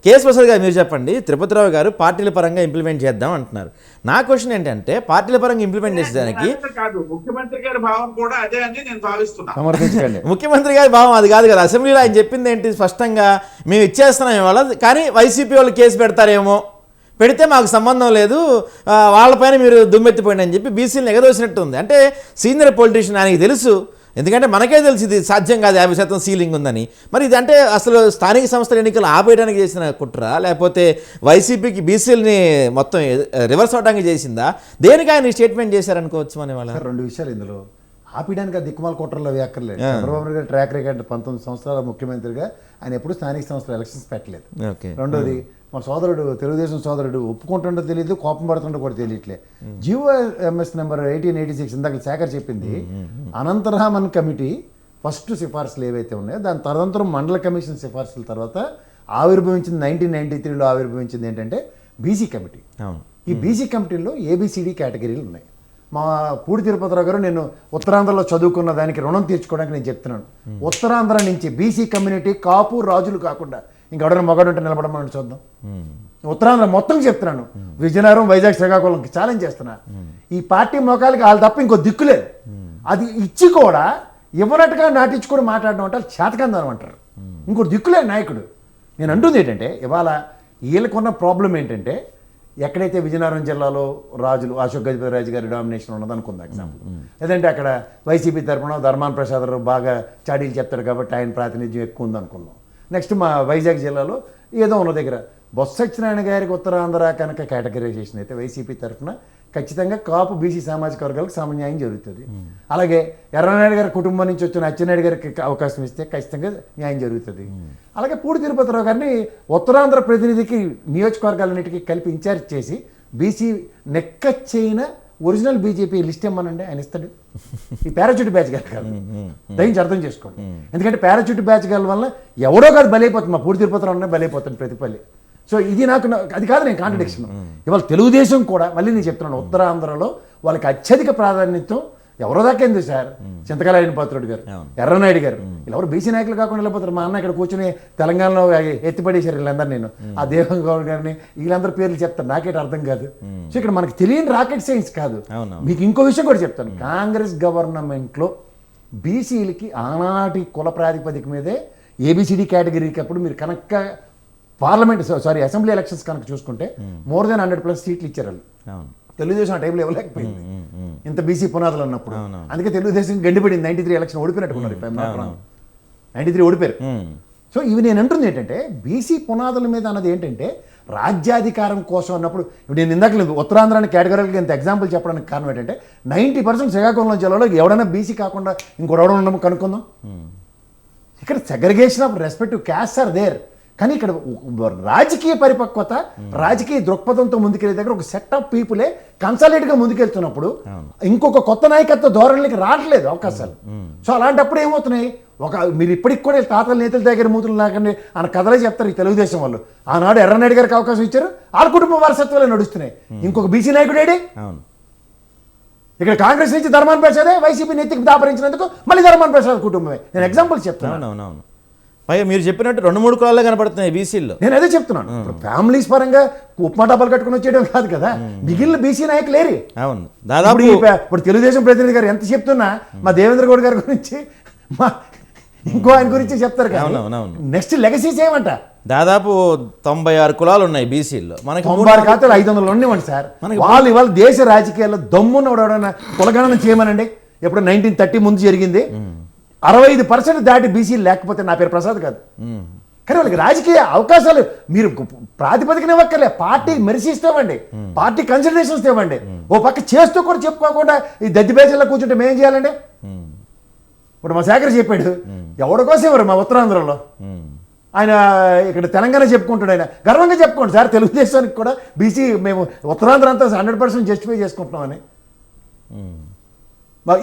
KS Prasad గారు మీరు చెప్పండి, తిరుపతిరావు గారు పార్టీల పరంగా ఇంప్లిమెంట్ చేద్దాం అంటున్నారు. నా క్వశ్చన్ ఏంటంటే పార్టీల పరంగా ఇంప్లిమెంట్ చేసేదానికి కాదు, ముఖ్యమంత్రి గారి భావం కూడా అదే అని నేను భావిస్తున్నా. ముఖ్యమంత్రి గారి భావం అది కాదు కదా. అసెంబ్లీలో ఆయన చెప్పింది ఏంటి స్పష్టంగా, మేము ఇచ్చేస్తున్నాం ఇవాళ, కానీ వైసీపీ వాళ్ళు కేసు పెడతారేమో, పెడితే మాకు సంబంధం లేదు, వాళ్ళపైన మీరు దుమ్మెత్తిపోయింది అని చెప్పి బీసీలను ఎగదోసినట్టు ఉంది. అంటే సీనియర్ పొలిటీషియన్ ఆయనకి తెలుసు, ఎందుకంటే మనకే తెలుసు ఇది సాధ్యం కాదు 50% సీలింగ్ ఉందని. మరి ఇది అంటే అసలు స్థానిక సంస్థల ఎన్నికలు ఆపేయడానికి చేసిన కుట్ర, లేకపోతే వైసీపీకి బీసీలని మొత్తం రివర్స్ అవడానికి చేసిందా, దేనికి ఆయన స్టేట్మెంట్ చేశారనుకోవచ్చు మన వాళ్ళ? రెండు విషయాలు ఇందులో. ఆపేయడానికి ఆ దిక్కుమాల కుట్రలో వ్యాక్కర్లేదు. చంద్రబాబు నాయుడు గారి ట్రాక్ రికార్డు 19 సంవత్సరాల ముఖ్యమంత్రిగా ఆయన ఎప్పుడు స్థానిక సంస్థల ఎలక్షన్స్ పెట్టలేదు. రెండోది మా సోదరుడు, తెలుగుదేశం సోదరుడు ఒప్పుకుంటుండో తెలియదు, కోపం పడుతుండో కూడా తెలియట్లే. జిఓఎంఎస్ నెంబర్ 1886 ఇందాక శేఖర్ చెప్పింది, అనంతరామన్ కమిటీ ఫస్ట్ సిఫార్సులు ఏవైతే ఉన్నాయో దాని తదనంతరం మండల కమిషన్ సిఫార్సుల తర్వాత ఆవిర్భవించింది 1993లో ఆవిర్భవించింది ఏంటంటే బీసీ కమిటీ. ఈ బీసీ కమిటీలో ఏబిసిడి కేటగిరీలు ఉన్నాయి. మా పూడి తిరుపతిరావు గారు, నేను ఉత్తరాంధ్రలో చదువుకున్న దానికి రుణం తీర్చుకోవడానికి నేను చెప్తున్నాను. ఉత్తరాంధ్ర నుంచి బీసీ కమ్యూనిటీ, కాపు రాజులు కాకుండా ఇంకెవడైనా మగాడు ఉంటే నిలబడమని చూద్దాం. ఉత్తరాంధ్ర మొత్తం చెప్తున్నాను, విజయనగరం, వైజాగ్, శ్రీకాకుళంకి ఛాలెంజ్ చేస్తున్నా. ఈ పార్టీ మోకాలకి వాళ్ళు తప్ప ఇంకో దిక్కులేదు. అది ఇచ్చి కూడా ఇవ్వనట్టుగా నాటించుకొని మాట్లాడడం అంటే చేతకందనం అంటారు. ఇంకో దిక్కులేదు నాయకుడు. నేను అంటుంది ఏంటంటే, ఇవాళ వీళ్ళకున్న ప్రాబ్లం ఏంటంటే, ఎక్కడైతే విజయనగరం జిల్లాలో రాజులు అశోక్ గజపతి రాజు గారి డామినేషన్ ఉన్నదనుకుంది ఎగ్జాంపుల్, లేదంటే అక్కడ వైసీపీ తరఫున ధర్మాన ప్రసాద్ బాగా చాడీలు చెప్తారు కాబట్టి ఆయన ప్రాతినిధ్యం ఎక్కువ ఉందనుకున్నాం. నెక్స్ట్ మా వైజాగ్ జిల్లాలో ఏదో ఉన్న దగ్గర బొత్స సత్యనారాయణ గారికి ఉత్తరాంధ్ర కనుక కేటగరైజేషన్ అయితే వైసీపీ తరఫున ఖచ్చితంగా కాపు బీసీ సామాజిక వర్గాలకు సమన్యాయం జరుగుతుంది. అలాగే ఎర్రనాయుడు గారి కుటుంబం నుంచి వచ్చిన అచ్చెన్నాయుడు గారికి అవకాశం ఇస్తే ఖచ్చితంగా న్యాయం జరుగుతుంది. అలాగే పూడి తిరుపతిరావు గారిని ఉత్తరాంధ్ర ప్రతినిధికి నియోజకవర్గాలన్నిటికీ కలిపి ఇన్ఛార్జ్ చేసి బీసీ నెక్కచ్చైన ఒరిజినల్ బీజేపీ లిస్ట్ ఇమ్మనండి, ఆయన ఇస్తాడు. ఈ పారాచూట్ బ్యాచ్ గారు కాదు, దయించి అర్థం చేసుకోండి. ఎందుకంటే పారాచూట్ బ్యాచ్ గారి వల్ల ఎవడో కాదు బలైపోతుంది, మా పూడి తిరుపతిరావు బలైపోతుంది ప్రతిపల్లి. సో ఇది నాకు అది కాదు, నేను కాంట్రడిక్షన్. ఇవాళ తెలుగుదేశం కూడా మళ్ళీ నేను చెప్తున్నాను, ఉత్తరాంధ్రలో వాళ్ళకి అత్యధిక ప్రాధాన్యత ఎవరో దాకేంది సార్, చింతకాయల పాత్రుడు గారు, ఎర్రనాయుడు గారు, ఎవరు బీసీ నాయకులు కాకుండా వెళ్ళిపోతారు. మా అన్న ఇక్కడ కూర్చొని తెలంగాణలో ఎత్తిపడేశారు వీళ్ళందరూ. నేను ఆ దేవం గౌడ్ గారిని వీళ్ళందరూ పేర్లు చెప్తాను, నాకేట అర్థం కాదు. సో ఇక్కడ మనకి తెలియని రాకెట్ సైన్స్ కాదు. మీకు ఇంకో విషయం కూడా చెప్తాను, కాంగ్రెస్ గవర్నమెంట్లో బీసీలకి ఆనాటి కుల ప్రాతిపదిక మీదే ఏబిసిడి కేటగిరీకి అప్పుడు మీరు కనుక పార్లమెంట్ అసెంబ్లీ ఎలక్షన్స్ కనుక చూసుకుంటే మోర్ దెన్ 100+ సీట్లు ఇచ్చారు వాళ్ళు. తెలుగుదేశం ఆ టైంలో ఇవ్వలేకపోయింది ఇంత బీసీ పునాదులు ఉన్నప్పుడు. అందుకే తెలుగుదేశం గండిపడింది. 93 ఎలక్షన్ ఓడిపోయినట్టుకున్నారు, 93 ఓడిపోయారు. సో ఇవి నేను అంటుంది ఏంటంటే, బీసీ పునాదుల మీద అన్నది ఏంటంటే రాజ్యాధికారం కోసం అన్నప్పుడు. ఇప్పుడు నేను ఇందాక లేదు ఉత్తరాంధ్రాన్ని కేటగిరీకి ఇంత ఎగ్జాంపుల్ చెప్పడానికి కారణం ఏంటంటే 90% శ్రీకాకుళం జిల్లాలో ఎవడైనా బీసీ కాకుండా ఇంకోడెవడ ఉండము కనుక్కుందాం. ఇక్కడ segregation of respective caste are there. కానీ ఇక్కడ రాజకీయ పరిపక్వత, రాజకీయ దృక్పథంతో ముందుకెళ్ళే దగ్గర ఒక సెట్ ఆఫ్ పీపులే కన్సాలిడేట్గా ముందుకెళ్తున్నప్పుడు ఇంకొక కొత్త నాయకత్వ ధోరణికి రావట్లేదు అవకాశాలు. సో అలాంటప్పుడు ఏమవుతున్నాయి, మీరు ఇప్పటికి కూడా తాతల నేతల దగ్గర మూతులు నాకండి అన్న కథలే చెప్తారు ఈ తెలుగుదేశం వాళ్ళు. ఆనాడు ఎర్రనాయుడు గారికి అవకాశం ఇచ్చారు, వాళ్ళ కుటుంబ వారసత్వాలే నడుస్తున్నాయి. ఇంకొక బీసీ నాయకుడేడి ఇక్కడ కాంగ్రెస్ నుంచి ధర్మాన ప్రసాదే వైసీపీ నెత్తికి దాపరించినందుకు మళ్ళీ ధర్మాన ప్రసాద్ కుటుంబమే. నేను ఎగ్జాంపుల్ చెప్తాను. పైగా మీరు చెప్పినట్టు 2-3 కులాలే కనపడుతున్నాయి బీసీల్లో. నేను అదే చెప్తున్నాను, ఫ్యామిలీస్ పరంగా ఉప్మా డబ్బాలు కట్టుకుని వచ్చేయడం కాదు కదా, మిగిలిన బీసీ నాయకులు లేరి. అవును, దాదాపు ఇప్పుడు తెలుగుదేశం ప్రతినిధి గారు ఎంత చెప్తున్నా మా దేవేంద్ర గౌడ్ గారి గురించి, మా ఇంకో ఆయన గురించి చెప్తారు కదా. నెక్స్ట్ లెగసీస్ ఏమంట, దాదాపు 96 కులాలు ఉన్నాయి బీసీల్లో. మనకి 96 ఖాతాలు 500 ఉండేవండి సార్. వాళ్ళు ఇవాళ దేశ రాజకీయాల్లో దమ్మున్న కులగణన చేయమనండి. ఎప్పుడు 1930 ముందు జరిగింది. 65% దాటి బీసీలు లేకపోతే నా పేరు ప్రసాద్ కాదు. కానీ వాళ్ళకి రాజకీయ అవకాశాలు మీరు ప్రాతిపదికన ఇవ్వక్కర్లే, పార్టీ మెరిసిస్తామండి, పార్టీ కన్సిడరేషన్స్ ఇవ్వండి. ఓ పక్క చేస్తూ కూడా చెప్పుకోకుండా ఈ దద్ది బేజల్లో కూర్చుంటే మేం చేయాలండి. ఇప్పుడు మా శేఖర్ చెప్పాడు, ఎవరి కోసం ఎవరు మా ఉత్తరాంధ్రలో, ఆయన ఇక్కడ తెలంగాణ చెప్పుకుంటాడు, ఆయన గర్వంగా చెప్పుకోండి సార్, తెలుగుదేశానికి కూడా బీసీ మేము ఉత్తరాంధ్ర అంతా 100% జస్టిఫై చేసుకుంటున్నామని.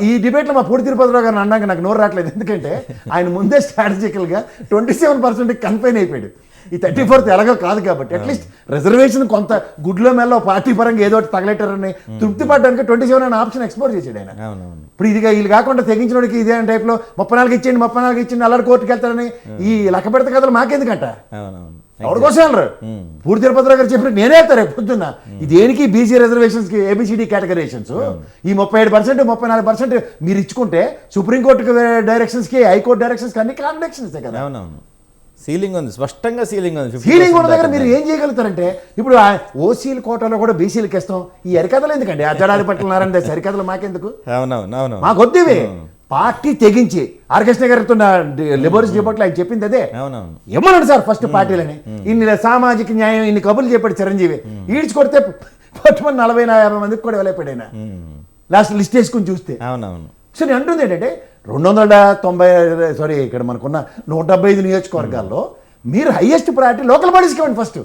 ఈ డిబేట్లో మా పూడి తిరుపతిరావు గారిని అన్నాక నాకు నోరు రావట్లేదు. ఎందుకంటే ఆయన ముందే స్ట్రాటజికల్గా 27% కన్ఫైన్ అయిపోయాడు. ఈ 34th ఎలాగో కాదు కాబట్టి అట్లీస్ట్ రిజర్వేషన్ కొంత గుడ్లో మెల్ల పార్టీ పరంగా ఏదో ఒకటి తగలెట్టారని తృప్తి పడడానికి 27 అనే ఆప్షన్ ఎక్స్ప్లోర్ చేశాడు ఆయన. ఇప్పుడు ఇదిగా వీళ్ళు కాకుండా తెగించినోడికి ఇదే టైప్లో 34 ఇచ్చేయండి 34 ఇచ్చేయండి అల్లరి కోర్టుకి వెళ్తారని ఈ లెక్క పెడత కథలు మాకెందుకంట. ఎవరి కోసం వెళ్ళరు. పూర్తి తిరుపతి గారు చెప్పిన నేనే వెళ్తారు రేపు పొద్దున్న. ఇది దేనికి బీసీ రిజర్వేషన్స్ కి ఏబిసిడి కేటగరేషన్స్ ఈ 37% 34% మీరు ఇచ్చుకుంటే సుప్రీంకోర్టు డైరెక్షన్స్ కి హైకోర్టు డైరెక్షన్స్ కి అన్ని కాంట్రడిక్షన్స్ కదా. అవునవును, సీలింగ్ ఉంది, స్పష్టంగా సీలింగ్ ఉంది. ఫీలింగ్ ఉన్న దగ్గర మీరు ఏం చేయగలుగుతారంటే ఇప్పుడు ఓసీల కోటాలో కూడా బీసీలకు ఇస్తాం. ఈ అరికథలు ఎందుకండి? అజ్జడాది పట్టినారంటే సరికథలు మాకెందుకు? అవునవును, మాకు వద్దు ఇవి. పార్టీ తెగించి ఆర్కెస్ట్రా గారితో లిబర్స్ రిపోర్ట్లో ఆయన చెప్పింది అదే. అవునవును, ఏమన్నాడు సార్ ఫస్ట్ పార్టీలని ఇన్ని సామాజిక న్యాయం ఇన్ని కబుర్లు చెప్పాడు చిరంజీవి. ఈడ్చి కొడితే పట్టుమని 40-50 మందికి కూడా వెళ్ళిపోయాడు ఆయన లాస్ట్ లిస్ట్ వేసుకుని చూస్తే. అవునవును. సో నేను అంటుంది ఏంటంటే 290 ఇక్కడ మనకున్న 175 నియోజకవర్గాల్లో మీరు హైయెస్ట్ ప్రయారిటీ లోకల్ బాడీస్కి ఇవ్వండి ఫస్ట్.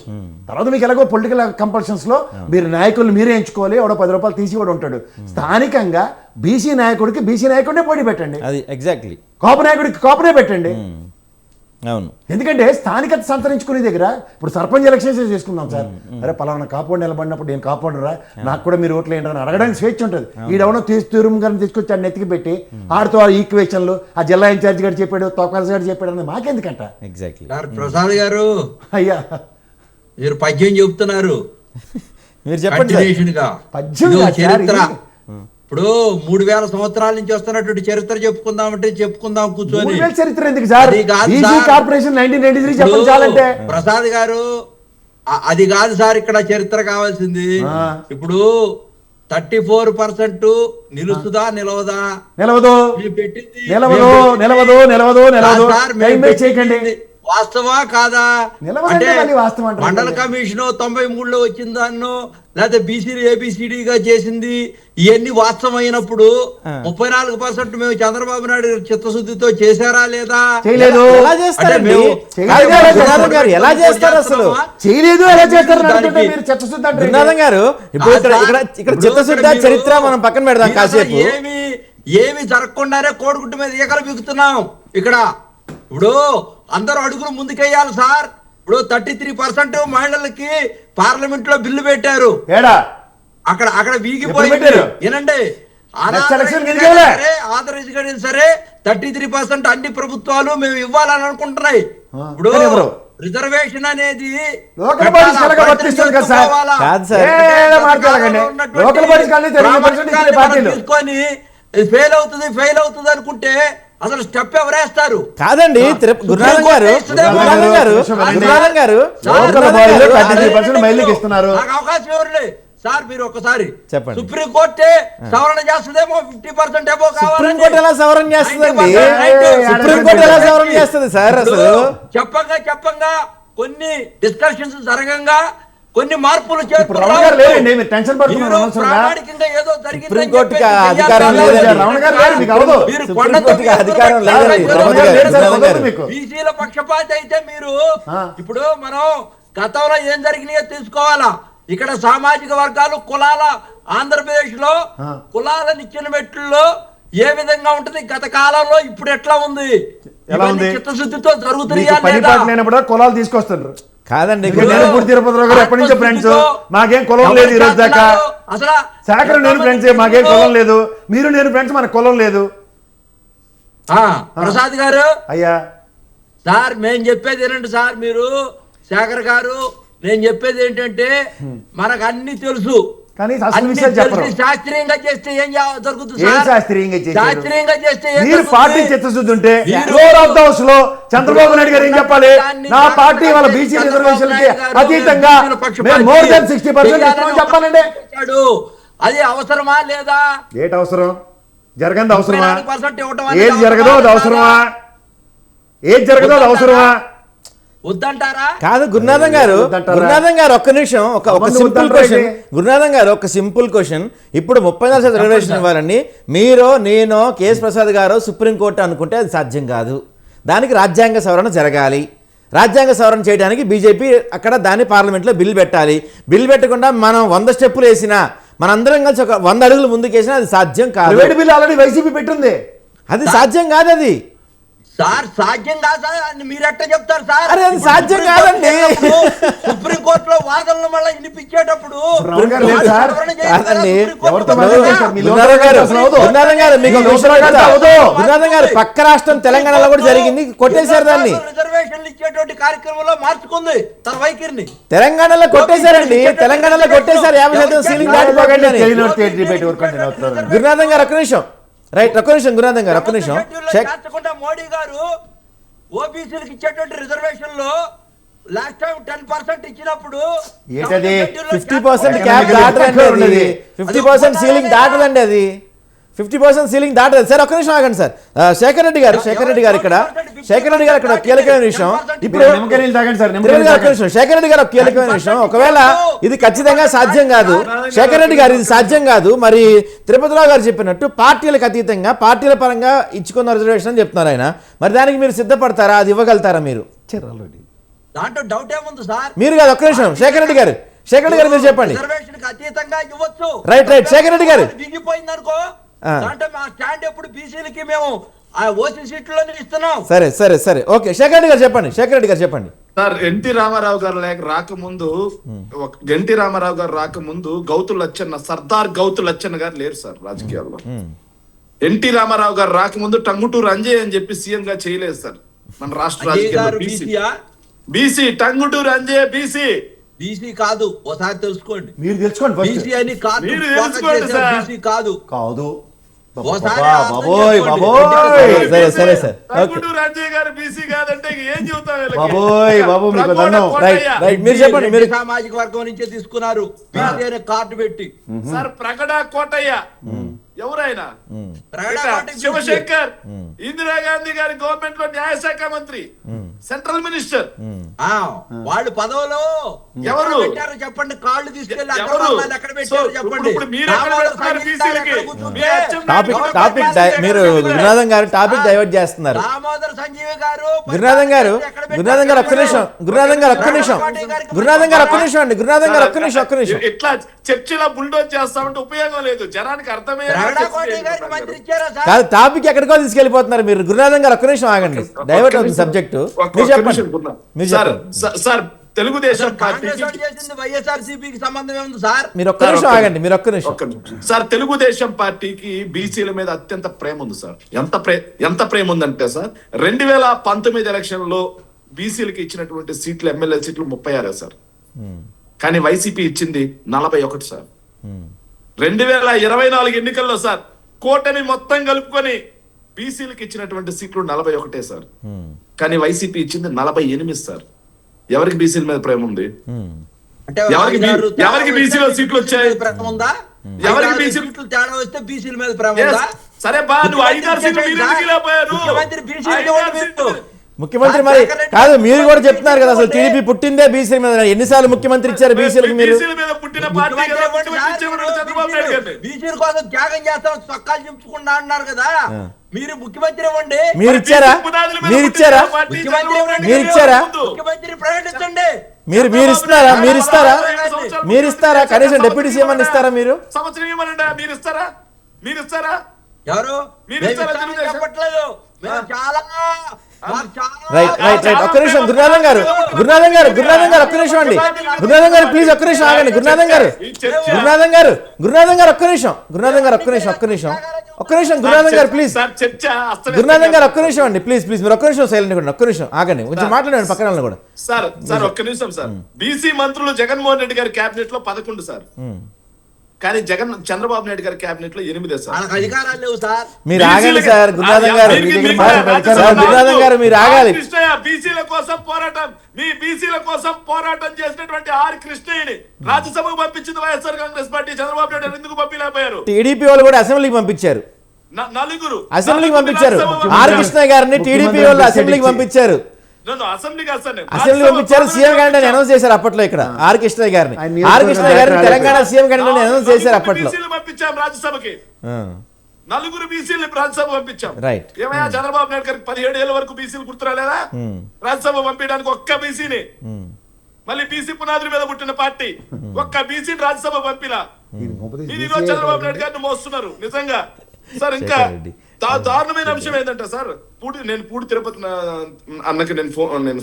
తర్వాత మీకు ఎలాగో పొలిటికల్ కంపల్షన్స్లో మీరు నాయకులు మీరే ఎంచుకోవాలి. ఎవడో 10 రూపాయలు తీసి కూడా ఉంటాడు. స్థానికంగా బీసీ నాయకుడికి బీసీ నాయకుడినే పోటీ పెట్టండి. అది ఎగ్జాక్ట్లీ. కాపు నాయకుడికి కాపునే పెట్టండి. అవును, ఎందుకంటే స్థానికత సంతరించుకునే దగ్గర ఇప్పుడు సర్పంచ్ ఎలక్షన్స్ చేసుకుందాం సార్. అరే పలానా కాపాడు నిలబడినప్పుడు నేను కాపాడురా, నాకు కూడా మీరు ఓట్లు ఏంటని అడగడానికి స్వేచ్ఛ ఉంటుంది. ఈడెవడో తీరుము గారిని తీసుకొచ్చి ఆ నెత్తికి పెట్టి ఆడుతూ ఆ ఈక్వేషన్లు ఆ జిల్లా ఇన్ఛార్జ్ గారు చెప్పాడు, తోకాల్స్ గారు చెప్పాడు అని మాకెందుకంట? ఎగ్జాక్ట్లీ. ప్రసాద్ గారు అయ్యా మీరు పద్యం చెబుతున్నారు మీరు చెప్పండి. పద్యం ఇదో కాదు సార్ చరిత్ర. ఇది. ఇప్పుడు 3000 సంవత్సరాల నుంచి వస్తున్నటువంటి చరిత్ర చెప్పుకుందామంటే చెప్పుకుందాం కూర్చొని. 3000 చరిత్ర ఎందుకు సార్? అది కాదు బీసీ సార్. కార్పొరేషన్ 1993 చెప్పండి చాలంటే. ప్రసాద్ గారు అది కాదు సార్ ఇక్కడ చరిత్ర కావాల్సింది. ఇప్పుడు 34% నిలుస్తుందా నిలవదా? నిలవదు మీరు పెట్టింది నిలవదు నిలవదు నిలవదు నిలవదు. సార్, టైం వేస్ట్ చేయకండి. వాస్తవా కాదా? నిలవదంటే మళ్ళీ వాస్తవం అంటారు. మండల కమిషన్ 93లో వచ్చిన దాన్నో లేకపోతే బీసీ ఏబిసిడిగా చేసింది ఇవన్నీ వాస్తవమైనప్పుడు 34% మేము చంద్రబాబు నాయుడు చిత్తశుద్ధితో చేశారా లేదా? చేయలేదు. ఎలా చేస్తారండి? ఎలా చేస్తారు అసలు? చేయలేదు. ఎలా చేస్తారు? గురునాథం గారు ఇప్పుడు ఇక్కడ చిత్తశుద్ధ చరిత్ర మనం పక్కన పెడదాం కాసేపు. ఏమి జరగకుండానే కోడిగుడ్డు మీద ఈకలు బిగుతున్నాం ఇక్కడ. ఇప్పుడు అందరూ అడుగులు ముందుకెయ్యాలి సార్. ఇప్పుడు 33% మహిళలకి పార్లమెంట్ లో బిల్లు పెట్టారు. అక్కడ వీగిపోయింది. ఏనండి ఆదరించగలిగిన సరే 33% అన్ని ప్రభుత్వాలు మేము ఇవ్వాలని అనుకుంటున్నాయి. ఇప్పుడు రిజర్వేషన్ అనేది తీసుకొని ఫెయిల్ అవుతుంది అనుకుంటే అసలు స్టెప్ ఎవరేస్తారు? కాదండి గురునాథం గారు అవకాశం ఎవరులే సార్. మీరు ఒకసారి చెప్పండి. సుప్రీం కోర్టే సవరణ చేస్తుందేమో 50% ఏమో కావాలి. సుప్రీం కోర్టు ఎలా సవరణ చేస్తుందండి? సుప్రీం కోర్టు ఎలా సవరణ చేస్తుంది సార్? అసలు చెప్పంగా కొన్ని డిస్కషన్స్ జరగంగా కొన్ని మార్పులు బీసీల పక్షపాతి అయితే మీరు ఇప్పుడు మనం గతంలో ఏం జరిగినాయో తీసుకోవాలా. ఇక్కడ సామాజిక వర్గాలు కులాల ఆంధ్రప్రదేశ్ లో కులాల నిచ్చిన మెట్లలో ఏ విధంగా ఉంటుంది గత కాలంలో ఇప్పుడు ఎట్లా ఉంది? చిత్తశుద్ధితో జరుగుతున్నాయి. కులాలు తీసుకొస్తారు కాదండి. పూర్తి తిరుపతిరావు గారు ఎప్పటి నుంచో ఫ్రెండ్స్, మాకేం కులం లేదు ఈ రోజు దాకా. అసలు శేఖర్ నేను ఫ్రెండ్స్, మాకేం కులం లేదు. మీరు నేను ఫ్రెండ్స్, మనకు కులం లేదు. ప్రసాద్ గారు అయ్యా సార్ మేము చెప్పేది ఏంటంటే సార్, మీరు శేఖర్ గారు నేను చెప్పేది ఏంటంటే మనకు అన్ని తెలుసు కానీ శాస్త్రీయంగా చేస్తే ఏం జరుగుతుంది? శాస్త్రీయంగా చేస్తే మీరు పార్టీ చిత్తశుద్ధి ఉంటే ఫ్లోర్ ఆఫ్ ద హౌస్ లో చంద్రబాబు నాయుడు గారు ఏం చెప్పాలి? నా పార్టీ వాళ్ళ బీసీ రిజర్వేషన్ కి అతీతంగా మోర్ దాన్ 60% చెప్పాలండి. అది అవసరమా లేదా? ఏటి అవసరం? జరగదు అవసరమా? ఏది జరగదో అది అవసరమా? ఏది జరగదో అది అవసరమా? వద్దంటారా? కాదు గురునాథం గారు ఒక్క నిమిషం, ఒక సింపుల్ క్వశ్చన్. గురునాథం గారు ఒక సింపుల్ క్వశ్చన్. ఇప్పుడు 34% రిజర్వేషన్ ఇవ్వాలని మీరు, నేను, కేఎస్ ప్రసాద్ గారు సుప్రీంకోర్టు అనుకుంటే అది సాధ్యం కాదు. దానికి రాజ్యాంగ సవరణ జరగాలి. రాజ్యాంగ సవరణ చేయడానికి బీజేపీ అక్కడ దాన్ని పార్లమెంట్లో బిల్లు పెట్టాలి. బిల్లు పెట్టకుండా మనం 100 స్టెప్పులు వేసినా, మనందరం కలిసి ఒక 100 అడుగులు ముందుకేసినా అది సాధ్యం కాదు. బిల్లు ఆల్రెడీ వైసీపీ పెట్టింది. అది సాధ్యం కాదు. అది సార్ సాధ్యం కాదు సార్. మీరు ఎట్లా చెప్తారు సార్? అది సాధ్యం కాదండి. సుప్రీంకోర్టులో వాదనలు మళ్ళీ వినిపించేటప్పుడు రావు గారు లేదు సార్. కాదండి. ఎవరితో ఇప్పుడు మాట్లాడారు సార్? మీ గురునాథం గారు, అసలు అవదు. గురునాథం గారు, మీకు ఒక విషయం చెప్తా. అవదు. గురునాథం గారు, పక్క రాష్ట్రం తెలంగాణలో కూడా జరిగింది, కొట్టేశారు దాన్ని. రిజర్వేషన్లు ఇచ్చేటువంటి కార్యక్రమంలో మార్చుకుంది తన వైఖరిని. తెలంగాణలో కొట్టేశారండి, తెలంగాణలో కొట్టేశారు 50% సీలింగ్ దాటిపోకండి అని. గురునాథం గారు ఒక్క నిమిషం, రైట్, ఒక్క నిమిషం గురునాథం గారు, ఒక్క నిమిషం. చేర్చకుండా మోడీ గారు ఓబీసీలకు ఇచ్చేటువంటి రిజర్వేషన్ లో లాస్ట్ టైం 10% ఇచ్చినప్పుడు ఏంటది? 50% క్యాప్ దాటదండి అది, 50% సీలింగ్ దాటదండి అది, 50% సీలింగ్ దాటదు. సార్ ఒక్క నిమిషం ఆగండి సార్. శేఖర్ రెడ్డి గారు ఇక్కడ శేఖర్ రెడ్డి గారు ఇక్కడ కీలకమైన విషయం. ఇప్పుడు శేఖర్ రెడ్డి గారు ఒక కీలకమైన విషయం. ఒకవేళ ఇది ఖచ్చితంగా సాధ్యం కాదు, శేఖర్ రెడ్డి గారు ఇది సాధ్యం కాదు, మరి తిరుపతిరావు గారు చెప్పినట్టు పార్టీలకు అతీతంగా పార్టీల పరంగా ఇచ్చుకున్న రిజర్వేషన్ అని చెప్తున్నారు ఆయన. మరి దానికి మీరు సిద్ధపడతారా? అది ఇవ్వగలుగుతారా మీరు? దాంట్లో డౌట్ ఏముంది సార్? మీరు కాదు, ఒక్క నిమిషం శేఖర్ రెడ్డి గారు మీరు చెప్పండి. రిజర్వేషన్ కి అతీతంగా ఇవ్వచ్చు. రైట్ శేఖర్ రెడ్డి గారు. దిగిపోయింది అనుకో, దాంట్లో మా స్టాండ్ ఎప్పుడు బీసీలకి మేము ఓసీ సీట్లోనే ఇస్తున్నాం. సరే ఓకే, శేఖర్ రెడ్డి గారు చెప్పండి. సార్ ఎన్టీ రామారావు గారు రాకముందు గౌతు లచ్చన్న, సర్దార్ గౌతు లచ్చన్న గారు లేరు సార్ రాజకీయాల్లో. ఎన్టీ రామారావు గారు రాకముందు టంగుటూరు అంజయ్ అని చెప్పి సీఎం గా చేయలేదు సార్ మన రాష్ట్ర రాజకీయాల్లో. బీసీ టంగుటూరు అంజయ్ బీసీ కాదు, ఒకసారి తెలుసుకోండి. మీరు తెలుసుకోండి ఫస్ట్. బీసీ అని కాదు, మీరు తెలుసుకోండి సార్. బీసీ కాదు. బాబోయ్ సరే సార్, టంగుటూరు అంజయ్ గారు బీసీ కాదంటే ఏం చెబుతాం? బాబు మీకు దండం. రైట్ మీరు చెప్పండి. మీరు సామాజిక వర్గం నుంచే తీసుకున్నారు బీసీ అనే కార్డు పెట్టి. సార్ ప్రగడ కోటయ్య ఎవరైనా, శివశంకర్ ఇందిరాగాంధీ గారి గవర్నమెంట్ లో న్యాయశాఖ మంత్రి, సెంట్రల్ మినిస్టర్, వాళ్ళు పదవులో ఎవరు పెట్టారు చెప్పండి? కాళ్ళు తీసుకెళ్ళి ఎక్కడ పెట్టారు చెప్పండి? మీరు గురునాథం గారు టాపిక్ డైవర్ట్ చేస్తున్నారు. దామోదర్ సంజీవి గారు, గురునాథం గారు ఒక్క నిమిషం. ఇట్లా చర్చలో బుల్డోజ్ చేస్తామంటే ఉపయోగం లేదు, జనానికి అర్థమయ్యే. కాదు, టాపిక్ ఎక్కడికో తీసుకెళ్లిపోతున్నారు మీరు. గురునాథం గారు ఒక్క నిమిషం ఆగండి, డైవర్ట్ అవుతుంది సబ్జెక్టు. మీరు చెప్పండి. సార్ తెలుగుదేశం పార్టీకి వైఎస్ఆర్సీపీకి సంబంధం ఏముంది సార్? మీరు ఒక్క నిమిషం ఆగండి, మీరు ఒక్క నిమిషం. సార్ తెలుగుదేశం పార్టీకి బీసీల మీద అత్యంత ప్రేమ ఉంది సార్. ఎంత ప్రేమ ఉందంటే సార్, 2019 ఎలక్షన్ లో బీసీలకి ఇచ్చినటువంటి సీట్లు, ఎమ్మెల్యే సీట్లు 36 సార్. కానీ వైసీపీ ఇచ్చింది 41 సార్. 2024 ఎన్నికల్లో సార్ కూటమి మొత్తం కలుపుకొని బీసీలకు ఇచ్చినటువంటి సీట్లు 41 సార్. కానీ వైసీపీ ఇచ్చింది 48 సార్. ఎవరికి బీసీల మీద ప్రేమ ఉంది? ఎవరికి బీసీలో సీట్లు వచ్చాయి? ఎవరికి బీసీలు తేడా వస్తే బీసీల మీద ప్రేమ ఉందా? సరే బా, నువ్వు 5-6 సీట్లు ముఖ్యమంత్రి మరి కాదు, మీరు కూడా చెప్తున్నారు కదా, అసలు టీడీపీ పుట్టిందే బీసీ మీద. ఎన్నిసార్లు ముఖ్యమంత్రి ఇచ్చారు బీసీలకు? మీరు బీసీల కోసం త్యాగం చేస్తాం, చొక్కాలు చింపుకుండా అన్నారు కదా, మీరు ముఖ్యమంత్రి ఇవ్వండి. మీరు ఇచ్చారా? ముఖ్యమంత్రి ప్రకటించండి. మీరు ఇస్తారా? కనీసం డిప్యూటీ సీఎం అని ఇస్తారా? మీరు సంవత్సరం ఇవ్వమండి, మీరు ఇస్తారా? ఎవరు చెప్పట్లేదు. ఒక్క నిమిషం గురునాథం గారు ఒక్క నిమిషం అండి. గురునాథం గారు ప్లీజ్ ఒక్క నిమిషం ఆగండి. గురునాథం గారు ఒక్క నిమిషం. గురునాథం గారు ప్లీజ్. గురునాథం గారు ఒక్క నిమిషం అండి, ప్లీజ్ మీరు ఒక్క నిమిషం సైలెంట్ కూడా, ఒక్క నిమిషం ఆగండి, కొంచెం మాట్లాడండి పక్కన కూడా. సార్ ఒక్క నిమిషం సార్. బీసీ మంత్రులు జగన్మోహన్ రెడ్డి గారి కేబినెట్ లో 11 సార్. కానీ చంద్రబాబు నాయుడు గారి కేబినెట్ లో 8 సార్. అధికారాలు లేవు సార్. మీరు ఆగండి సార్. గురునాథం గారు మీరు ఆగాలి. బీసీల కోసం పోరాటం చేసినటువంటి ఆర్ కృష్ణయ్యని రాజ్యసభకు పంపించింది వైఎస్ఆర్ కాంగ్రెస్ పార్టీ. చంద్రబాబు నాయుడు ఎందుకు పంపించలేకపోయారు? టీడీపీ వాళ్ళు కూడా అసెంబ్లీకి పంపించారు. అసెంబ్లీకి పంపించారు. ఆర్ కృష్ణయ్య గారిని టీడీపీ వాళ్ళు అసెంబ్లీకి పంపించారు. అసెంబ్లీ పంపించారు. సీఎం క్యాండిడేట్ అనౌన్స్ చేశారు అప్పట్లో. ఇక్కడ ఆర్ కృష్ణయ్య గారిని తెలంగాణ సీఎం క్యాండిడేట్ అనౌన్స్ చేశారు అప్పట్లో. పంపించాం రాజ్యసభకి, 4 బీసీలు రాజ్యసభ పంపించాం. రైట్. ఏమయ్యా చంద్రబాబు నాయుడు గారికి 17 ఏళ్ల వరకు బీసీలు గుర్తురాలేదా? రాజ్యసభ పంపించడానికి ఒక్క బీసీని, మళ్ళీ బీసీ పునాదుల మీద పుట్టిన పార్టీ ఒక్క బీసీని రాజ్యసభ పంపినా చంద్రబాబు నాయుడు గారిని మోస్తున్నారు నిజంగా సార్. ఇంకా దారుణమైన అంశం ఏంటంటే సార్, పూడి తిరుపతి అన్నకి నేను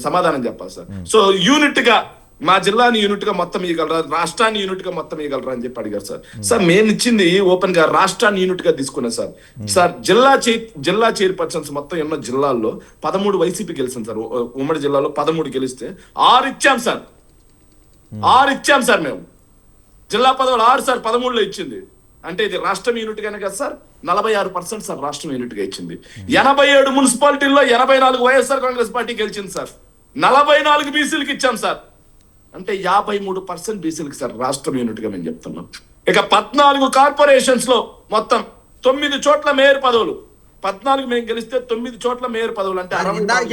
సమాధానం చెప్పాలి సార్. సో యూనిట్ గా మా జిల్లాని యూనిట్ గా మొత్తం ఇవ్వగలరా, రాష్ట్రాన్ని యూనిట్ గా మొత్తం ఇవ్వగలరా అని చెప్పి అడిగారు సార్. సార్ మేము ఇచ్చింది ఓపెన్ గా రాష్ట్రాన్ని యూనిట్ గా తీసుకున్నాం సార్. సార్ జిల్లా చైర్పర్సన్స్ మొత్తం ఉన్న జిల్లాల్లో 13 వైసీపీ గెలిచింది సార్. ఉమ్మడి జిల్లాలో 13 గెలిస్తే 6 ఇచ్చాం సార్. 6 ఇచ్చాం సార్. మేము జిల్లా పదవులు 6 సార్ 13లో ఇచ్చింది. అంటే ఇది రాష్ట్రం యూనిట్ గానే కదా సార్. 46% సార్ రాష్ట్రం యూనిట్ గా ఇచ్చింది. 87 మున్సిపాలిటీల్లో 84 వైఎస్ఆర్ కాంగ్రెస్ పార్టీ గెలిచింది సార్. 44 బీసీలకు ఇచ్చాం సార్. అంటే 53% బీసీలకు సార్ రాష్ట్రం యూనిట్ గా మేము చెప్తున్నాం. ఇక 14 కార్పొరేషన్స్ లో మొత్తం 9 చోట్ల మేయర్ పదవులు. 14 మేము గెలిస్తే 9 చోట్ల మేయర్ పదవులు. అంటే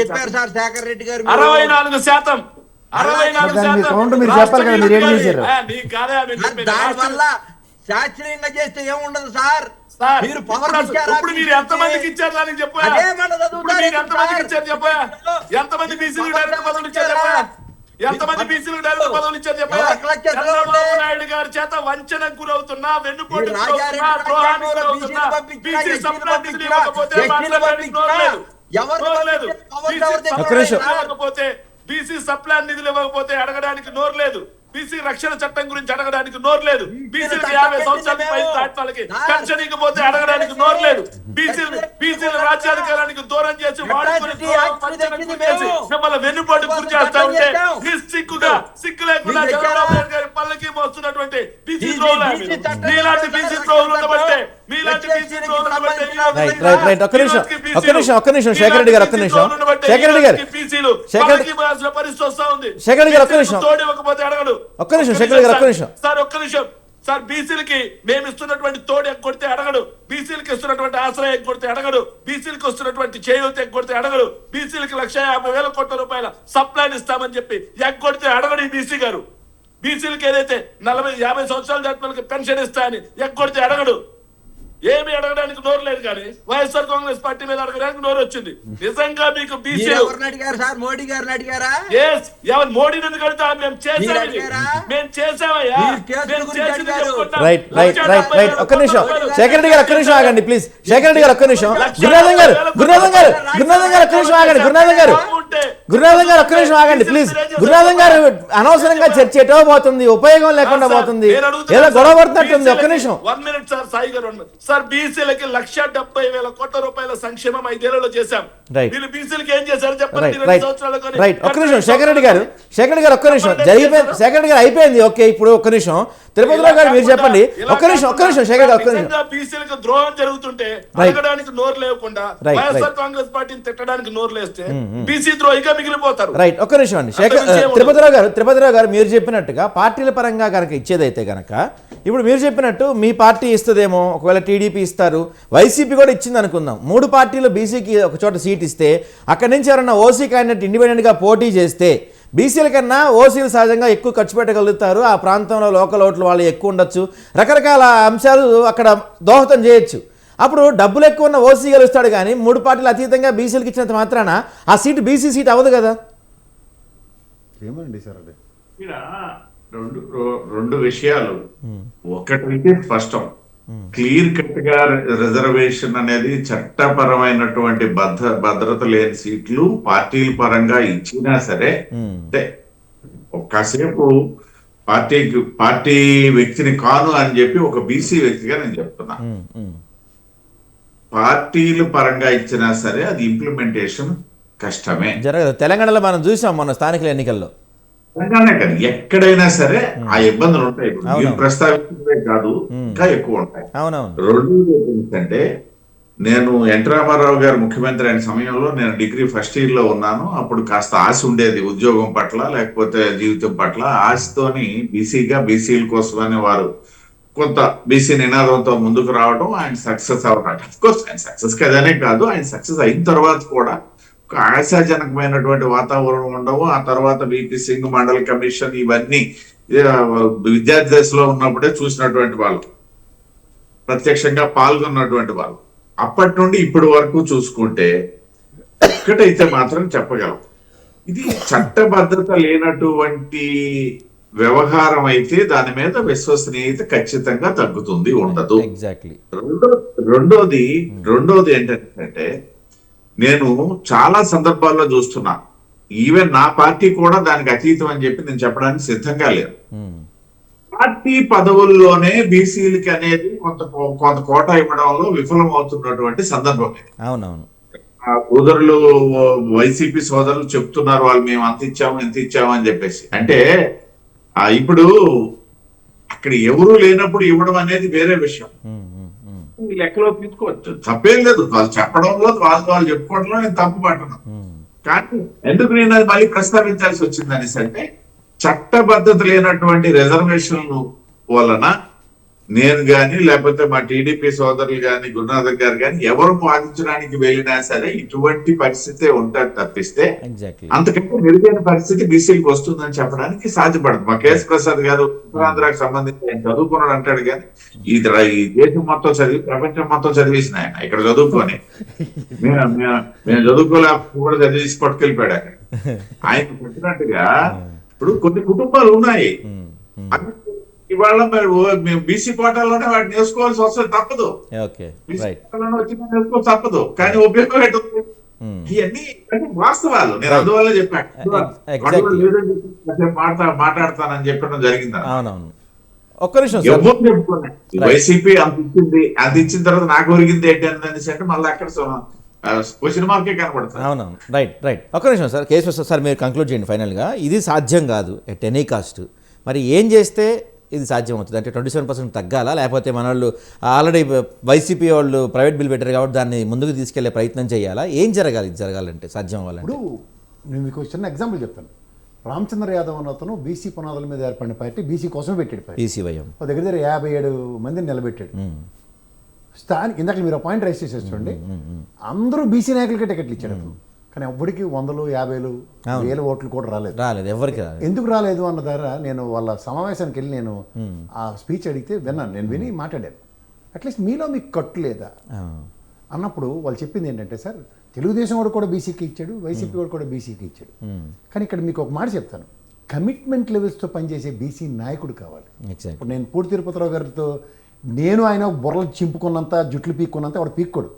చెప్పారు సార్ శేఖర్ రెడ్డి గారు 64%. 64% మీరు చెప్పాలి కదా, మీరు ఏం చేశారు? దానివల్ల శాస్త్రీయంగా చేస్తే ఏముండదు సార్. మీరు పవర్ ఇప్పుడు మీరు ఎంతమందికి ఇచ్చారు దానికి చెప్పారు. ఎంతమందికి ఇచ్చారు చెప్పాయా? ఎంతమంది బీసీలు డైరెక్ట్ పదవులు ఇచ్చారు చెప్పాయా? ఎంతమంది బీసీలు డైరెక్ట్ పదవులు ఇచ్చారు చెప్పాయా? చంద్రబాబు నాయుడు గారి చేత వంచనకు గురవుతున్నా, వెన్నుపోటు గురవుతున్నా, ద్రోహానికి గురవుతున్నా, బీసీ సప్లాన్ నిధులు ఇవ్వకపోతే మాట్లాడడానికి నోరు లేదు. బీసీ సప్లాన్ నిధులు ఇవ్వకపోతే అడగడానికి నోరు లేదు. బీసీ రక్షణ చట్టం గురించి అడగడానికి నోరు లేదు. బీసీలకు 50 సంవత్సరాల పైన దాటిన వాళ్ళకి పెన్షన్ ఇవ్వకపోతే అడగడానికి నోరు లేదు. బీసీల రాజ్యాధికారానికి దూరం చేసి మిమ్మల్ని వెన్నుపోటు గురి చేస్తా ఉంటే సిక్కు లేకుండా చంద్రబాబు నాయుడు గారి పల్లకి మోస్తున్నటువంటి బీసీ ద్రోహులు మీలాంటి బీసీ ద్రోహులు ఉండబట్టే ఒక్క నిమిషం శేఖర్ రెడ్డి గారు, ఒక్క నిమిషం శేఖర్ రెడ్డి గారు, పరిస్థితి వస్తా ఉంది. శేఖర్ రెడ్డి గారు ఒక్క నిమిషం, తోడు ఇవ్వకపోతే అడగడు. ఒక్క నిమిషం శేఖర్ రెడ్డి గారు, ఒక్క నిమిషం సార్, ఒక్క నిమిషం సార్. బీసీలకి మేము ఇస్తున్నటువంటి తోడు ఎగ్గొడితే అడగడు. బీసీలకి ఇస్తున్నటువంటి ఆశ్రయం ఎగ్గొడితే అడగడు. బీసీలకు వస్తున్నటువంటి చేయూత ఎగ్గొడితే అడగడు. బీసీలకి 1,50,000 కోట్ల రూపాయల సప్లైన్ ఇస్తామని చెప్పి ఎగ్గొడితే అడగడు ఈ బీసీ గారు. బీసీలకి ఏదైతే 40-50 సంవత్సరాలు దాటి వాళ్ళకి పెన్షన్ ఇస్తా అని ఎగ్గొడితే అడగడు. ఏమి అడగడానికి నోరు లేదు. కానీ వైఎస్ఆర్ కాంగ్రెస్ పార్టీ మీద అడగడానికి నోరు వచ్చింది. నిజంగా మీకు బీసీ మోడీ గారిని అడిగారా? మోడీని ఎందుకు అడుగుతా? మేము చేసామయ్యా. ఒక్క నిమిషం శేఖర్ రెడ్డి గారు, ఒక్క నిమిషం ఆగండి ప్లీజ్. శేఖర్ రెడ్డి గారు ఒక్క నిమిషం. గురునాథం గారు ఒక్క నిమిషం ఆగండి. గురునాథం గారు ఒక్క నిమిషం ఆగండి ప్లీజ్. గురునాథం గారు అనవసరంగా చర్చ ఎటో పోతుంది, ఉపయోగం లేకుండా పోతుంది, ఏదో గొడవ పడుతున్నట్టుంది. ఒక్క నిమిషం. 1 minute సార్. సాయి గారు 1 minute సార్. బీసీలకి 1,70,000 కోట్ల రూపాయల సంక్షేమం 5 ఏళ్లలో చేశాం. వీళ్ళు బీసీలకి ఏం చేశారు చెప్పండి? 2 సంవత్సరాలు. రైట్, ఒక్క నిమిషం శేఖర్ రెడ్డి గారు, ఒక్క నిమిషం జరిగిపోయింది. శేఖర్ రెడ్డి గారు అయిపోయింది. ఓకే, ఇప్పుడు ఒక్క నిమిషం తిరుపతిరావు గారు మీరు చెప్పండి. ఒక్క నిమిషం శేఖర్ గారు, ఒక్క నిమిషం. బీసీలకు ద్రోహం జరుగుతుంటే అడగడానికి నోరు లేకుండా వైఎస్ఆర్ కాంగ్రెస్ పార్టీని తిట్టడానికి నోరు లేస్తే బీసీ ద్రోహిగా మిగిలిపోతారు. రైట్, ఒక్క నిమిషం అండి. తిరుపతిరావు గారు మీరు చెప్పినట్టుగా పార్టీల పరంగా కనుక ఇచ్చేదైతే కనుక ఇప్పుడు మీరు చెప్పినట్టు మీ పార్టీ ఇస్తుందేమో, ఒకవేళ టీడీపీ ఇస్తారు, వైసీపీ కూడా ఇచ్చింది అనుకుందాం. 3 పార్టీలు బీసీకి ఒక చోట సీట్ ఇస్తే అక్కడి నుంచి ఎవరన్నా ఓసీ క్యాండిడేట్ ఇండిపెండెంట్గా పోటీ చేస్తే బీసీల కన్నా ఓసీలు సహజంగా ఎక్కువ ఖర్చు పెట్టగలుగుతారు. ఆ ప్రాంతంలో లోకల్ ఓట్లు వాళ్ళు ఎక్కువ ఉండొచ్చు, రకరకాల అంశాలు అక్కడ దోహదం చేయొచ్చు. అప్పుడు డబ్బులు ఎక్కువ ఉన్న ఓసీ గెలుస్తాడు. కానీ 3 పార్టీలు అతీతంగా బీసీలకు ఇచ్చినంత మాత్రాన ఆ సీటు బీసీ సీట్ అవ్వదు కదా. ఏమండి సార్, అదే రెండు విషయాలు. ఒకటైతే స్పష్టం, క్లియర్ కట్ గా రిజర్వేషన్ అనేది చట్టపరమైనటువంటి భద్రత లేని సీట్లు పార్టీల పరంగా ఇచ్చినా సరే, అంటే ఒక్కసేపు పార్టీ వ్యక్తిని కాను అని చెప్పి ఒక బీసీ వ్యక్తిగా నేను చెప్తున్నా. పార్టీల పరంగా ఇచ్చినా సరే అది ఇంప్లిమెంటేషన్ కష్టమే. జరగదు. తెలంగాణలో మనం చూసాం మన స్థానిక ఎన్నికల్లో. తెలంగాణ కాదు, ఎక్కడైనా సరే ఆ ఇబ్బందులు ఉంటాయి. మీరు ప్రస్తావించే కాదు, ఇంకా ఎక్కువ ఉంటాయి. రెండోది ఏంటంటే, నేను ఎన్టీ రామారావు గారు ముఖ్యమంత్రి అయిన సమయంలో నేను డిగ్రీ ఫస్ట్ ఇయర్ లో ఉన్నాను. అప్పుడు కాస్త ఆశ ఉండేది ఉద్యోగం పట్ల, లేకపోతే జీవితం పట్ల. ఆశతోని బీసీల కోసమని వారు కొంత బీసీ నినాదంతో ముందుకు రావడం, ఆయన సక్సెస్ అవ్వడం. అఫ్ కోర్స్ ఆయన సక్సెస్ కదనే కాదు, ఆయన సక్సెస్ అయిన తర్వాత కూడా ఒక ఆశాజనకమైనటువంటి వాతావరణం ఉండవు. ఆ తర్వాత బీపీ సింగ్ మండల్ కమిషన్ ఇవన్నీ విద్యార్థి దశలో ఉన్నప్పుడే చూసినటువంటి వాళ్ళు, ప్రత్యక్షంగా పాల్గొన్నటువంటి వాళ్ళు. అప్పటి నుండి ఇప్పటి వరకు చూసుకుంటే ఒక్కటైతే మాత్రం చెప్పగలం, ఇది చట్టబద్ధత లేనటువంటి వ్యవహారం అయితే దాని మీద విశ్వసనీయత ఖచ్చితంగా తగ్గుతుంది, ఉండదు. రెండోది ఏంటంటే, నేను చాలా సందర్భాల్లో చూస్తున్నా ఈవెన్ నా పార్టీ కూడా దానికి అతీతం అని చెప్పి నేను చెప్పడానికి సిద్ధంగా లేదు. పార్టీ పదవుల్లోనే బీసీలకి అనేది కొంత కోట ఇవ్వడంలో విఫలం అవుతున్నటువంటి సందర్భం ఇది. అవునవును. సోదరులు వైసీపీ సోదరులు చెప్తున్నారు వాళ్ళు మేము అంత ఇచ్చాము ఇంత ఇచ్చాము అని చెప్పేసి. అంటే ఇప్పుడు అక్కడ ఎవరు లేనప్పుడు ఇవ్వడం అనేది వేరే విషయం, లెక్కలో తీసుకోవచ్చు, తప్పేం లేదు. వాళ్ళు చెప్పడంలో వాళ్ళు చెప్పుకోవడంలో నేను తప్పు పట్టను. కానీ ఎందుకు నేను అది మళ్ళీ ప్రస్తావించాల్సి వచ్చింది అనేసి అంటే, చట్టబద్ధత లేనటువంటి రిజర్వేషన్ వలన నేను గాని లేకపోతే మా టీడీపీ సోదరులు గాని గురునాథన్ గారు గాని ఎవరు వాదించడానికి వెళ్ళినా సరే ఇటువంటి పరిస్థితే ఉంటుంది తప్పిస్తే అంతకంటే మెరుగైన పరిస్థితి బీసీలకు వస్తుందని చెప్పడానికి సాధ్యపడదు. మా కేఎస్ ప్రసాద్ గారు ఉత్తరాంధ్రకు సంబంధించి ఆయన చదువుకున్నాడు అంటాడు కానీ ఈ దేశం మొత్తం చదివి ప్రపంచం మొత్తం చదివేసిన ఆయన ఇక్కడ చదువుకొని మేము చదువుకోలేకపోతే కూడా చదివేసి పట్టుకెళ్ళిపోయాడు అక్కడ. ఆయన చెప్పినట్టుగా ఇప్పుడు కొన్ని కుటుంబాలు ఉన్నాయి, ఇవాళ మేము బీసీ కోటాలోనే వాటిని నేర్చుకోవాల్సి వస్తుంది, తప్పదు. నేర్చుకోవాలి తప్పదు, కానీ ఉపయోగం ఏంటంటే ఇవన్నీ వాస్తవాలు. నేను అందువల్ల చెప్పాను మాట్లాడతానని చెప్పడం జరిగింది. ఎవరు చెప్పుకున్నా వైసీపీ అంత ఇచ్చింది, అది ఇచ్చిన తర్వాత నాకు ఒరిగింది ఏంటి అనేసి అంటే మళ్ళీ అక్కడ క్వశ్చన్ మార్కే కనపడుతుంది. అవునవును, రైట్ రైట్. ఒక్క నిమిషం సార్, కేసు సార్ మీరు కంక్లూడ్ చేయండి ఫైనల్గా. ఇది సాధ్యం కాదు ఎట్ ఎనీ కాస్ట్. మరి ఏం చేస్తే ఇది సాధ్యం అవుతుంది? అంటే 27% తగ్గాలా, లేకపోతే మన వాళ్ళు ఆల్రెడీ వైసీపీ వాళ్ళు ప్రైవేట్ బిల్ పెట్టారు కాబట్టి దాన్ని ముందుకు తీసుకెళ్లే ప్రయత్నం చేయాలా? ఏం జరగాలి ఇది జరగాలంటే, సాధ్యం అవ్వాలంటే? ఇప్పుడు నేను మీకు చిన్న ఎగ్జాంపుల్ చెప్తాను. రామచంద్ర యాదవ్ అన్న అతను బీసీ పునాదుల మీద ఏర్పడిన పార్టీ బీసీ కోసమే పెట్టాడు. బీసీవైఎం దగ్గర 57 మందిని నిలబెట్టాడు. ఇందాక మీరు పాయింట్ రైస్ చేసేసి చూడండి, అందరూ బీసీ నాయకులకే టికెట్లు ఇచ్చాడు. కానీ ఎవ్వడికి 100, 50, 1000 ఓట్లు కూడా రాలేదు ఎవరికి. ఎందుకు రాలేదు అన్న ద్వారా నేను వాళ్ళ సమావేశానికి వెళ్ళి నేను ఆ స్పీచ్ అడిగితే విన్నాను, నేను విని మాట్లాడాను. అట్లీస్ట్ మీలో మీకు కట్టు లేదా అన్నప్పుడు వాళ్ళు చెప్పింది ఏంటంటే, సార్ తెలుగుదేశం వాడు కూడా బీసీకి ఇచ్చాడు, వైసీపీ వాడు కూడా బీసీకి ఇచ్చాడు, కానీ ఇక్కడ మీకు ఒక మాట చెప్తాను, కమిట్మెంట్ లెవెల్స్తో పనిచేసే బీసీ నాయకుడు కావాలి. ఇప్పుడు నేను పూడి తిరుపతిరావు గారితో నేను ఆయన బుర్రలు చింపుకున్నంత జుట్లు పీక్కున్నంత వాడు పీక్కోడు,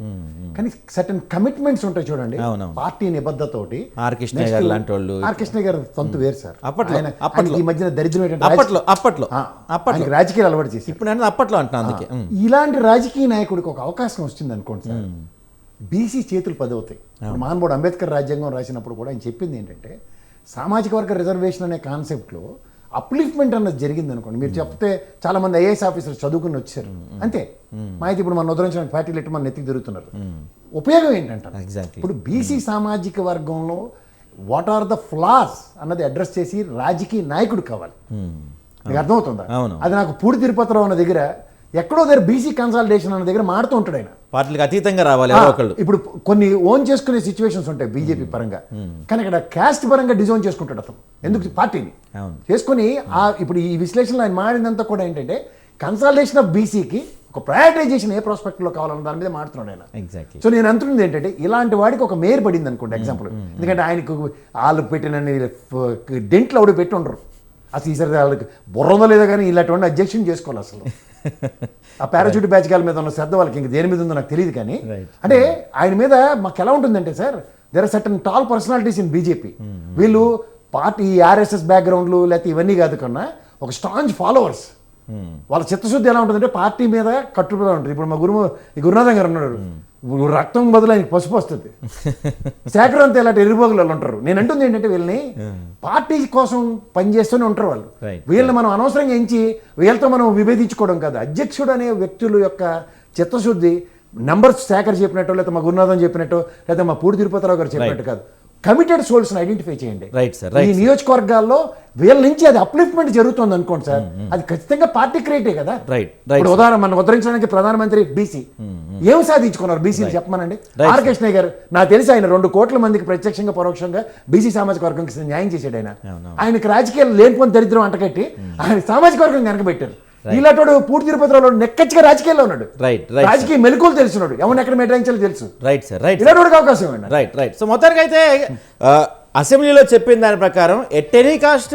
కానీ సర్టన్ కమిట్మెంట్స్ ఉంటాయి చూడండి. పార్టీ నిబద్ధతోటి ఆర్ కృష్ణ గారు సొంత వేరు సార్. అప్పట్లో ఈ మధ్యన దరిద్రం అప్పట్లో రాజకీయాలు అలవాటు చేసి ఇప్పుడు నేను అప్పట్లో అంటున్నా. ఇలాంటి రాజకీయ నాయకుడికి ఒక అవకాశం వచ్చింది అనుకోండి సార్, బీసీ చేతులు 10 అవుతాయి. మహానుభావుడు అంబేద్కర్ రాజ్యాంగం రాసినప్పుడు కూడా ఆయన చెప్పింది ఏంటంటే, సామాజిక వర్గ రిజర్వేషన్ అనే కాన్సెప్ట్లో అప్లిఫ్ట్మెంట్ అన్నది జరిగింది అనుకోండి. మీరు చెప్తే చాలా మంది ఐఏఎస్ ఆఫీసర్స్ చదువుకుని వచ్చారు అంతే, మా అయితే ఇప్పుడు మన ఉద్ధరించిన పార్టీలు ఎట్టు మన నెత్తికి తిరుగుతున్నారు. ఉపయోగం ఏంటంటే, ఇప్పుడు బీసీ సామాజిక వర్గంలో వాట్ ఆర్ ద ఫ్లాస్ అన్నది అడ్రస్ చేసి రాజకీయ నాయకుడు కావాలి. మీకు అర్థమవుతుందా? అది నాకు పూడి తిరుపతిరావు అన్న దగ్గర ఎక్కడో దగ్గర బీసీ కన్సాలిడేషన్ అన్న దగ్గర మాడుతూ ఉంటాడు ఆయన. పార్టీలకు అతీతంగా రావాలి. ఇప్పుడు కొన్ని ఓన్ చేసుకునే సిచ్యువేషన్స్ ఉంటాయి బీజేపీ పరంగా, కానీ ఇక్కడ క్యాస్ట్ పరంగా డిజోన్ చేసుకుంటాడు అతను. ఎందుకు పార్టీని చేసుకుని ఇప్పుడు ఈ విశ్లేషణలో ఆయన మాడినంతా కూడా ఏంటంటే, కన్సాలిడేషన్ ఆఫ్ బీసీకి ఒక ప్రయారిటైజేషన్ ఏ ప్రాస్పెక్ట్ లో కావాలన్న దాని మీద మాడుతున్నాడు ఆయన. సో నేను అంటున్నది ఏంటంటే, ఇలాంటి వాడికి ఒక మేయర్ పడింది అనుకోండి ఎగ్జాంపుల్, ఎందుకంటే ఆయనకు వాళ్ళు పెట్టిన డెంట్లు ఎవడు పెట్టి ఉండరు అసలు. ఈసారి వాళ్ళకి బుర్ర ఉందో లేదో కానీ ఇలాంటి అబ్జెక్షన్ చేసుకోవాలి అసలు. ఆ పారాచూట్ బ్యాచ్ గాల మీద ఉన్న శ్రద్ధ వాళ్ళకి ఇంక దేని మీద ఉందో నాకు తెలియదు, కానీ అంటే ఆయన మీద మాకు ఎలా ఉంటుందంటే sir, there are certain tall personalities in BJP. వీళ్ళు పార్టీ ఆర్ఎస్ఎస్ బ్యాక్గ్రౌండ్లు లేకపోతే ఇవన్నీ కాదు కన్నా ఒక స్ట్రాంగ్ ఫాలోవర్స్. వాళ్ళ చిత్తశుద్ధి ఎలా ఉంటుందంటే పార్టీ మీద కట్టుబడి ఉంటుంది. ఇప్పుడు మా గురునాథన్ గారు ఉన్నాడు, రక్తం బదులు ఆయనకి పసుపు వస్తుంది. శేఖర్ అంతా ఇలాంటి ఎరుబోగులు ఉంటారు. నేను అంటుంది ఏంటంటే, వీళ్ళని పార్టీ కోసం పనిచేస్తూనే ఉంటారు వాళ్ళు. వీళ్ళని మనం అనవసరంగా ఎంచి వీళ్ళతో మనం విభేదించుకోవడం కాదు. అధ్యక్షుడు అనే వ్యక్తుల యొక్క చిత్తశుద్ధి నెంబర్స్ శేఖర్ చెప్పినట్టు, లేకపోతే మా గురునాథన్ చెప్పినట్టు, లేకపోతే మా పూడి తిరుపతిరావు గారు చెప్పినట్టు కాదు. కమిటెడ్ సోల్స్ ఐడెంటిఫై చేయండి. ఈ నియోజకవర్గాల్లో వీళ్ళ నుంచి అది అప్లిఫ్ట్మెంట్ జరుగుతుంది అనుకోండి సార్, అది ఖచ్చితంగా పార్టీ క్రియేటే కదా. ఇప్పుడు ఉదాహరణ మనం ఉద్ధరించడానికి ప్రధానమంత్రి బీసీ ఏం సాధించుకున్నారు బీసీని చెప్పమనండి. ఆర్ కృష్ణ గారు నాకు తెలిసి ఆయన 2 కోట్ల మందికి ప్రత్యక్షంగా పరోక్షంగా బీసీ సామాజిక వర్గంకి న్యాయం చేశాడు. ఆయనకి రాజకీయాలు లేనిపోని దరిద్రం అంటకట్టి ఆయన సామాజిక వర్గం కనుకబెట్టారు. ఇలాంటి పూడి తిరుపతిరావు నెక్కచ్చిగా రాజకీయాల్లో ఉన్నాడు, రాజకీయ మెలకువలు తెలుసున్నాడు, ఎవరిని ఎక్కడ మెటాయించాలో తెలుసు. ఇలాంటి అవకాశం ఇవ్వండి. సో మొత్తానికి అయితే అసెంబ్లీలో చెప్పిన దాని ప్రకారం ఎట్ ఎనీ కాస్ట్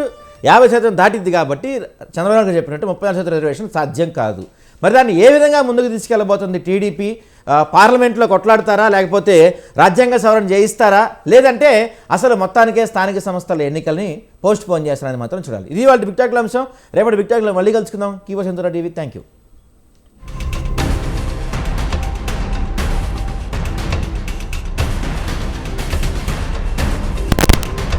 50% దాటిద్ది కాబట్టి చంద్రబాబు గారు చెప్పినట్టు 34% రిజర్వేషన్ సాధ్యం కాదు. మరి దాన్ని ఏ విధంగా ముందుకు తీసుకెళ్ళబోతుంది టీడీపీ? పార్లమెంట్లో కొట్లాడతారా, లేకపోతే రాజ్యాంగ సవరణ చేయిస్తారా, లేదంటే అసలు మొత్తానికే స్థానిక సంస్థల ఎన్నికల్ని పోస్ట్ పోన్ చేస్తారని మాత్రం చూడాలి. ఇది వాళ్ళ బిగ్ టాక్ల అంశం. రేపటి బిగ్ టాక్లో మళ్ళీ కలుసుకుందాం. కీవో సంతోరా టీవీ. Thank you.